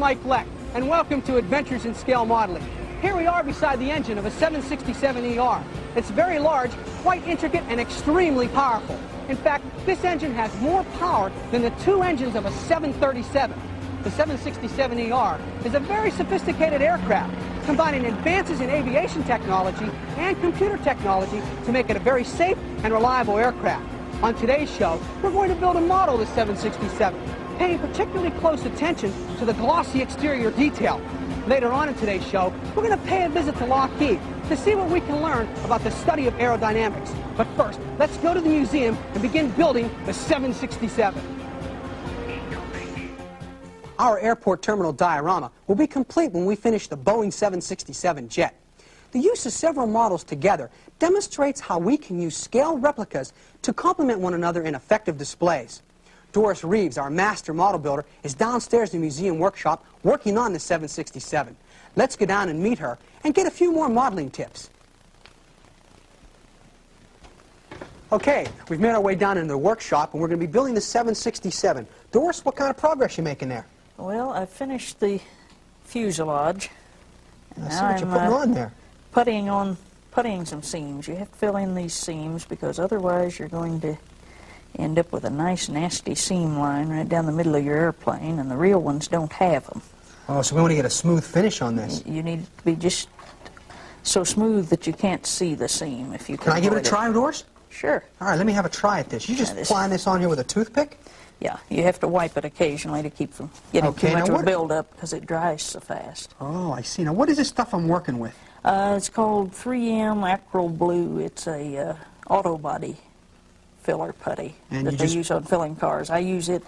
Mike Leck, and welcome to Adventures in Scale Modeling. Here we are beside the engine of a 767ER. It's very large, quite intricate, and extremely powerful. In fact, this engine has more power than the two engines of a 737. The 767ER is a very sophisticated aircraft, combining advances in aviation technology and computer technology to make it a very safe and reliable aircraft. On today's show, we're going to build a model of the 767, paying particularly close attention to the glossy exterior detail. Later on in today's show, we're going to pay a visit to Lockheed to see what we can learn about the study of aerodynamics. But first, let's go to the museum and begin building the 767. Our airport terminal diorama will be complete when we finish the Boeing 767 jet. The use of several models together demonstrates how we can use scale replicas to complement one another in effective displays. Doris Reeves, our master model builder, is downstairs in the museum workshop working on the 767. Let's go down and meet her and get a few more modeling tips. Okay, we've made our way down into the workshop and we're going to be building the 767. Doris, what kind of progress are you making there? Well, I finished the fuselage. I see what you're putting on there. Puttying some seams. You have to fill in these seams because otherwise you're going to end up with a nice nasty seam line right down the middle of your airplane, and the real ones don't have them. Oh, so we want to get a smooth finish on this. You need it to be just so smooth that you can't see the seam if you can. Can I give it a try, Doris? Sure. All right, let me have a try at this. You just applying this on here with a toothpick? Yeah, you have to wipe it occasionally to keep from getting too much of a buildup because it dries so fast. Oh, I see. Now, what is this stuff I'm working with? It's called 3M Acryl Blue. It's a auto body filler putty that they use on filling cars. I use it,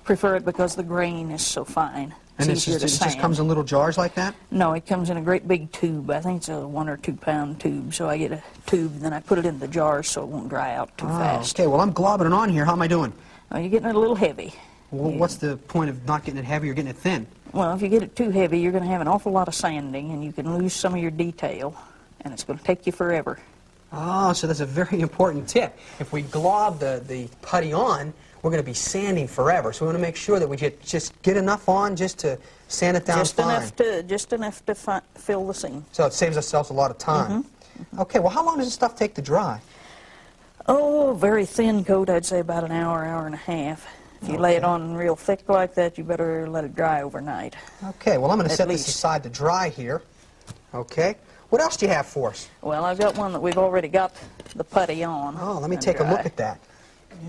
prefer it because the grain is so fine. And it just comes in little jars like that? No, it comes in a great big tube. I think it's a 1 or 2 pound tube. So I get a tube, and then I put it in the jars so it won't dry out too fast. Okay, well, I'm globbing it on here. How am I doing? Well, you're getting it a little heavy. Well, what's the point of not getting it heavy or getting it thin? Well, if you get it too heavy, you're going to have an awful lot of sanding, and you can lose some of your detail, and it's going to take you forever. Oh, so that's a very important tip. If we glob the putty on, we're going to be sanding forever. So we want to make sure that we just get enough on just to sand it down fine. Just enough to fill the seam. So it saves ourselves a lot of time. Okay, well, how long does this stuff take to dry? Oh, very thin coat, I'd say about an hour, hour and a half. If you lay it on real thick like that, you better let it dry overnight. Okay, well, I'm going to set this aside to dry here. Okay. What else do you have for us? Well, I've got one that we've already got the putty on. Oh, let me take a look at that.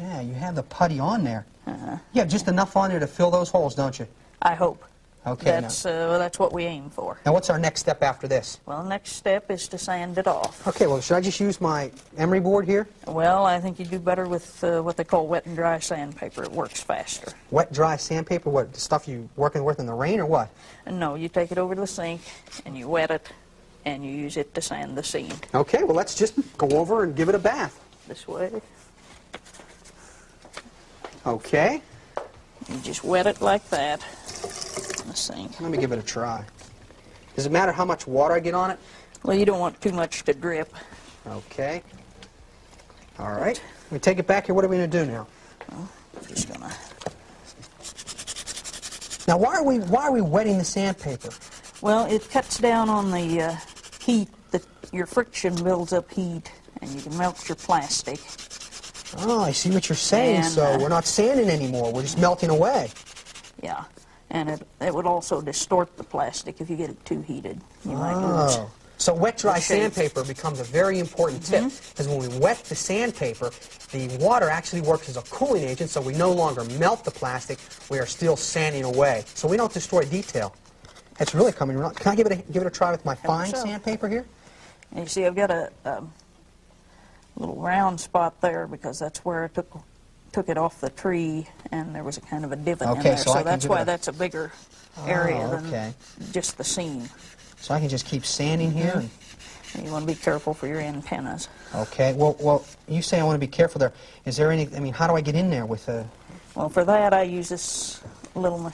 Yeah, you have the putty on there. You have just enough on there to fill those holes, don't you? I hope. Okay. That's what we aim for. Now, what's our next step after this? Well, the next step is to sand it off. Okay, well, should I just use my emery board here? Well, I think you do better with what they call wet and dry sandpaper. It works faster. Wet, dry sandpaper? What, the stuff you working with in the rain or what? No, you take it over to the sink and you wet it and you use it to sand the seam. Okay, well, let's just go over and give it a bath. This way. Okay. You just wet it like that in the sink. Let me give it a try. Does it matter how much water I get on it? Well, you don't want too much to drip. Okay. All right. We take it back here. What are we going to do now? Well, I'm just going to... Now, why are we wetting the sandpaper? Well, it cuts down on the heat. Your friction builds up heat, and you can melt your plastic. Oh, I see what you're saying. So we're not sanding anymore. We're just melting away. Yeah. And it would also distort the plastic if you get it too heated. You might lose. So wet, dry sandpaper becomes a very important tip, because when we wet the sandpaper, the water actually works as a cooling agent, so we no longer melt the plastic. We are still sanding away, so we don't destroy detail. It's really coming around. Can I give it a try with my fine sandpaper here? And you see, I've got a little round spot there because that's where I took it off the tree, and there was a kind of a divot in there. So that's why that's a bigger area than just the seam. So I can just keep sanding here? And you want to be careful for your antennas. Okay. Well, you say I want to be careful there. Is there any, I mean, how do I get in there with a... Well, for that, I use this little,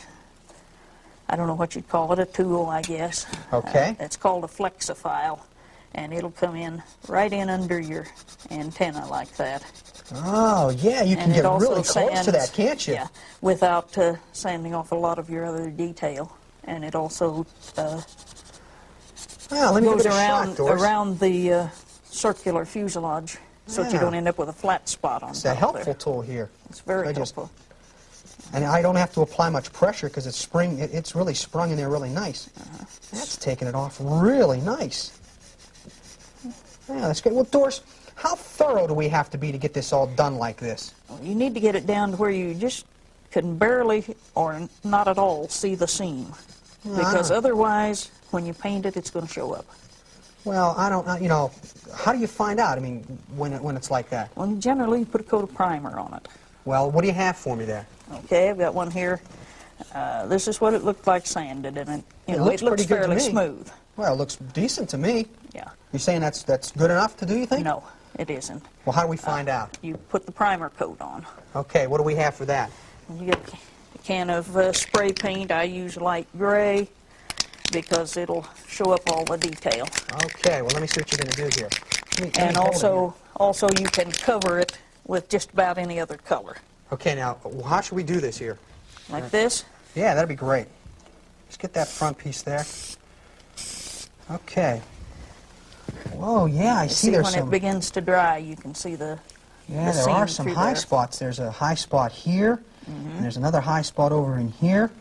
I don't know what you'd call it, a tool, I guess. Okay. It's called a flexophile, and it'll come in right in under your antenna like that. Oh, yeah, you can get really close to that, can't you? Yeah, without sanding off a lot of your other detail. And it also goes around the circular fuselage, so that you don't end up with a flat spot on top. It's a helpful tool here. It's very helpful. And I don't have to apply much pressure because it's really sprung in there really nice. That's taking it off really nice. Yeah, that's good. Well, Doris, how thorough do we have to be to get this all done like this? Well, you need to get it down to where you just can barely or not at all see the seam. Because otherwise, when you paint it, it's going to show up. Well, I don't, you know, how do you find out, I mean, when it's like that? Well, generally, you put a coat of primer on it. Well, what do you have for me there? Okay, I've got one here. This is what it looked like sanded, and it looks fairly smooth. Well, it looks decent to me. Yeah. You're saying that's good enough to do, you think? No, it isn't. Well, how do we find out? You put the primer coat on. Okay, what do we have for that? You get a can of spray paint. I use light gray because it'll show up all the detail. Okay, well, let me see what you're going to do here. And also you can cover it with just about any other color. Okay, now, how should we do this here? Like this? Yeah, that'd be great. Just get that front piece there. Okay. Whoa, yeah, I see there's some... When it begins to dry, you can see the Yeah, there are some high spots. There's a high spot here, and there's another high spot over in here.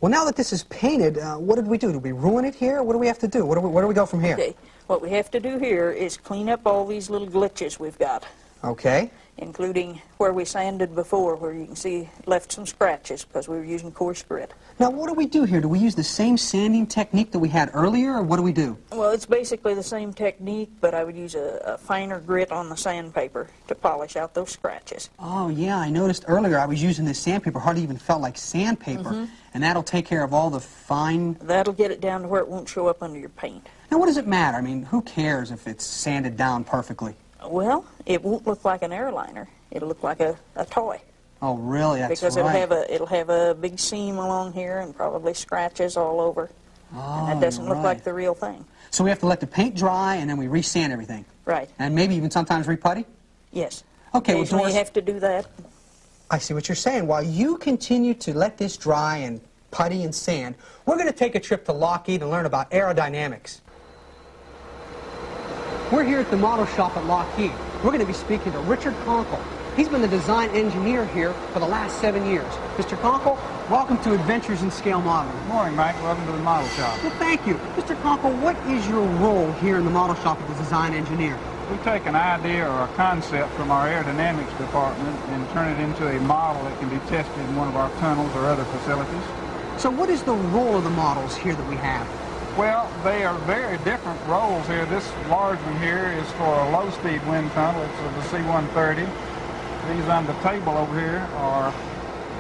Well, now that this is painted, what did we do? Did we ruin it here? What do we have to do? Where do we go from here? Okay, what we have to do here is clean up all these little glitches we've got. Okay. Including where we sanded before, where you can see left some scratches because we were using coarse grit. Now, what do we do here? Do we use the same sanding technique that we had earlier, or what do we do? Well, it's basically the same technique, but I would use a finer grit on the sandpaper to polish out those scratches. Oh, yeah, I noticed earlier I was using this sandpaper. Hardly even felt like sandpaper, and that'll take care of all the fine... That'll get it down to where it won't show up under your paint. Now, what does it matter? I mean, who cares if it's sanded down perfectly? Well, it won't look like an airliner. It'll look like a toy. Oh, really? That's because right. it'll have a big seam along here and probably scratches all over. Oh, and it doesn't look like the real thing. So we have to let the paint dry and then we re-sand everything. Right. And maybe even sometimes re-putty? Yes. Okay, well, Doris, you have to do that. I see what you're saying. While you continue to let this dry and putty and sand, we're going to take a trip to Lockheed and learn about aerodynamics. We're here at the model shop at Lockheed. We're going to be speaking to Richard Conkle. He's been the design engineer here for the last 7 years. Mr. Conkle, welcome to Adventures in Scale Modeling. Good morning, Mike. Welcome to the model shop. Well, thank you. Mr. Conkle, what is your role here in the model shop as the design engineer? We take an idea or a concept from our aerodynamics department and turn it into a model that can be tested in one of our tunnels or other facilities. So what is the role of the models here that we have? Well, they are very different roles here. This large one here is for a low-speed wind tunnel. It's the C-130. These on the table over here are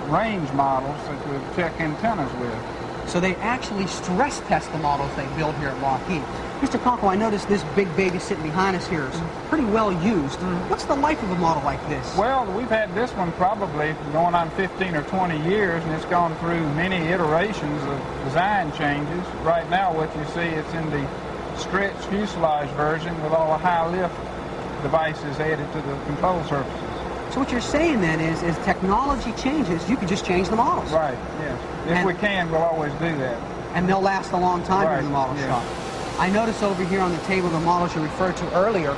range models that we check antennas with. So they actually stress test the models they build here at Lockheed. Mr. Conkle, I noticed this big baby sitting behind us here is pretty well used. What's the life of a model like this? Well, we've had this one probably going on 15 or 20 years, and it's gone through many iterations of design changes. Right now, what you see, it's in the stretch fuselage version with all the high lift devices added to the control surfaces. So what you're saying then is, as technology changes, you can just change the models. Right, yes. If we can, we'll always do that. And they'll last a long time here in the model shop. I noticed over here on the table the models you referred to earlier.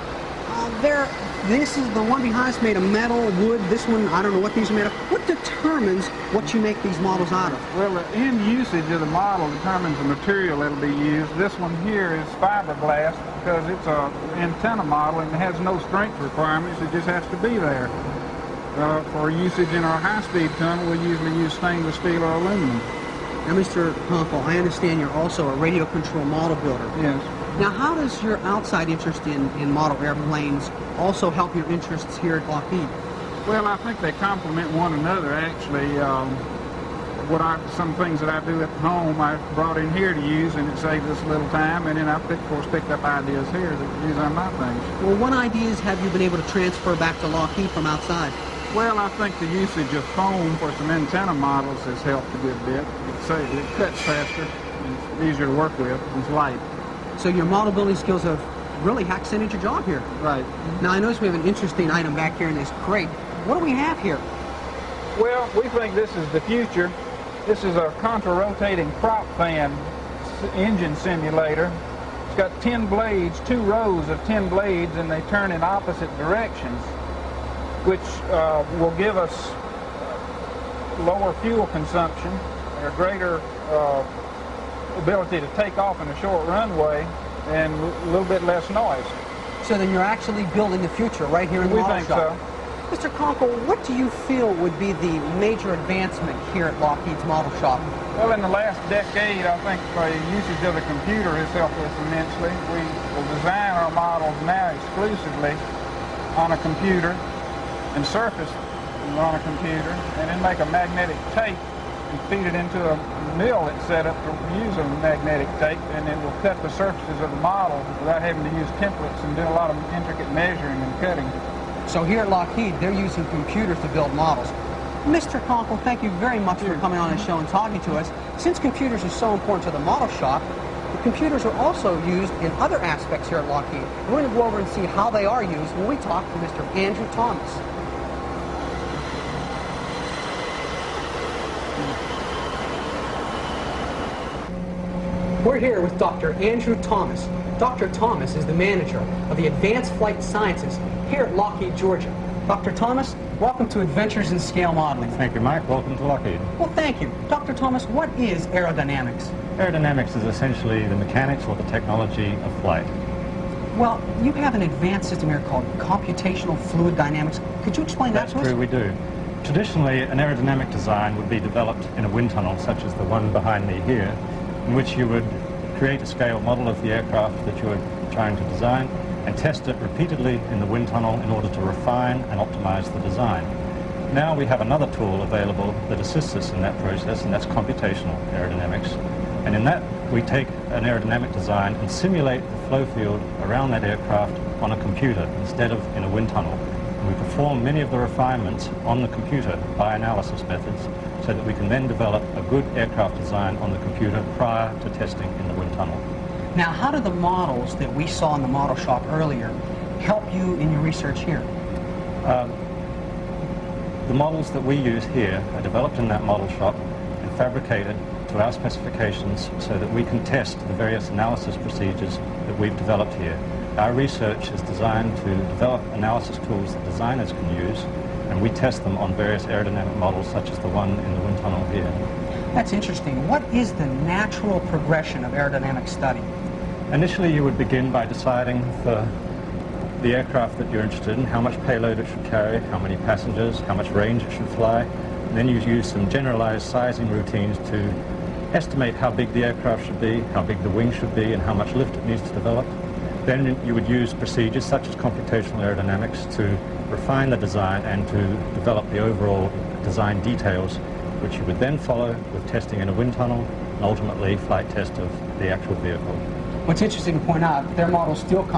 This is the one behind us made of metal, wood. This one, I don't know what these are made of. What determines what you make these models out of? Well, the end usage of the model determines the material that'll be used. This one here is fiberglass because it's an antenna model and it has no strength requirements. It just has to be there. For usage in our high-speed tunnel, we usually use stainless steel or aluminum. Now, Mr. Conkle, I understand you're also a radio control model builder. Yes. Now, how does your outside interest in model airplanes also help your interests here at Lockheed? Well, I think they complement one another, actually. Some things that I do at home, I brought in here to use, and it saves us a little time, and then I, of course, picked up ideas here to use on my things. Well, what ideas have you been able to transfer back to Lockheed from outside? Well, I think the usage of foam for some antenna models has helped a good bit. It cuts faster, it's easier to work with, it's light. So your model building skills have really accented your job here. Right. Now, I notice we have an interesting item back here in this crate. What do we have here? Well, we think this is the future. This is a contra-rotating prop fan engine simulator. It's got 10 blades, 2 rows of 10 blades, and they turn in opposite directions, which will give us lower fuel consumption, a greater ability to take off in a short runway, and a little bit less noise. So then you're actually building the future right here in the model shop. We think so. Mr. Conkle, what do you feel would be the major advancement here at Lockheed's model shop? Well, in the last decade, I think the usage of the computer has helped us immensely. We will design our models now exclusively on a computer and surface them on a computer, and then make a magnetic tape and feed it into a mill that's set up to use a magnetic tape, and it will cut the surfaces of the model without having to use templates and do a lot of intricate measuring and cutting. So here at Lockheed, they're using computers to build models. Mr. Conkle, thank you very much for coming on the show and talking to us. Since computers are so important to the model shop, the computers are also used in other aspects here at Lockheed. We're going to go over and see how they are used when we talk to Mr. Andrew Thomas. We're here with Dr. Andrew Thomas. Dr. Thomas is the manager of the Advanced Flight Sciences here at Lockheed, Georgia. Dr. Thomas, welcome to Adventures in Scale Modeling. Thank you, Mike. Welcome to Lockheed. Well, thank you. Dr. Thomas, what is aerodynamics? Aerodynamics is essentially the mechanics or the technology of flight. Well, you have an advanced system here called computational fluid dynamics. Could you explain that to us? That's true, we do. Traditionally, an aerodynamic design would be developed in a wind tunnel, such as the one behind me here, in which you would create a scale model of the aircraft that you are trying to design and test it repeatedly in the wind tunnel in order to refine and optimize the design. Now we have another tool available that assists us in that process, and that's computational aerodynamics. And in that, we take an aerodynamic design and simulate the flow field around that aircraft on a computer instead of in a wind tunnel. And we perform many of the refinements on the computer by analysis methods so that we can then develop a good aircraft design on the computer prior to testing in the wind tunnel. Now, how do the models that we saw in the model shop earlier help you in your research here? The models that we use here are developed in that model shop and fabricated to our specifications so that we can test the various analysis procedures that we've developed here. Our research is designed to develop analysis tools that designers can use, and we test them on various aerodynamic models such as the one in the wind tunnel here. That's interesting. What is the natural progression of aerodynamic study? Initially, you would begin by deciding for the aircraft that you're interested in, how much payload it should carry, how many passengers, how much range it should fly. And then you use some generalized sizing routines to estimate how big the aircraft should be, how big the wing should be, and how much lift it needs to develop. Then you would use procedures such as computational aerodynamics to refine the design and to develop the overall design details, which you would then follow with testing in a wind tunnel and ultimately flight test of the actual vehicle. What's interesting to point out, their models still come